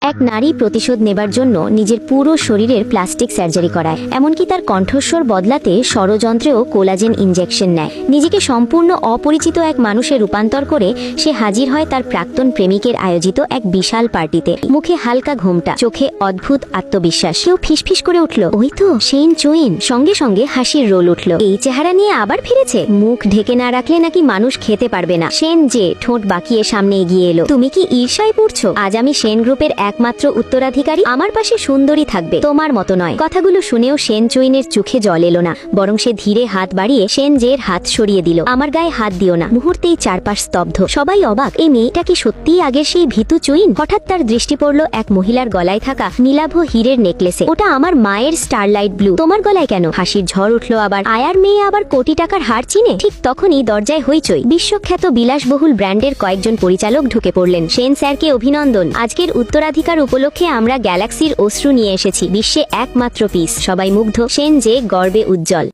এক নারী প্রতিশোধ নেবার জন্য নিজের পুরো শরীরের প্লাস্টিক সার্জারি করায়, এমনকি তার কণ্ঠস্বর বদলাতে ষড়যন্ত্রেও কোলাজেন ইনজেকশন নেয়। নিজেকে সম্পূর্ণ অপরিচিত এক মানুষে রূপান্তর করে সে হাজির হয় তার প্রাক্তন প্রেমিকের আয়োজিত এক বিশাল পার্টিতে। মুখে হালকা ঘোমটা, চোখে অদ্ভুত আত্মবিশ্বাস। কেউ ফিসফিস করে উঠল, ওই তো শেন চুইন। সঙ্গে সঙ্গে হাসির রোল উঠল। এই চেহারা নিয়ে আবার ফিরেছে? মুখ ঢেকে না রাখলে নাকি মানুষ খেতে পারবে না। সেন যে ঠোঁট বাঁকিয়ে সামনে এগিয়ে এলো। তুমি কি ঈর্ষায় পড়ছো? আজ আমি সেন গ্রুপের একমাত্র উত্তরাধিকারী। আমার পাশে সুন্দরী থাকবে, তোমার মতো নয়। কথাগুলো শুনেও সেন চুইনের চোখে জল এলো না, বরং সে ধীরে হাত বাড়িয়ে সেন জের হাত সরিয়ে দিল। আমার গায়ে হাত দিও না। মুহূর্তেই চারপাশ স্তব্ধ। সবাই অবাক, এই মেয়েটা কি সত্যিই আগের সেই ভীতু চুইন? হঠাৎ তার দৃষ্টি পড়ল এক মহিলার গলায় থাকা নীলাভ হীরের নেকলেসে। ওটা আমার মায়ের স্টারলাইট ব্লু। তোমার গলায় কেন? হাসির ঝড় উঠল আবার। আয়ার মেয়ে আবার কোটি টাকার হার চিনে? ঠিক তখনই দরজায় হইচই। বিশ্বখ্যাত বিলাসবহুল ব্র্যান্ডের কয়েকজন পরিচালক ঢুকে পড়লেন। সেন স্যারকে অভিনন্দন। আজকের উত্তরাধিকার উপলক্ষে আমরা গ্যালাক্সির অশ্রু নিয়ে এসেছি, বিশ্বে একমাত্র পিস। সবাই মুগ্ধ। সেন যে গর্বে উজ্জ্বল।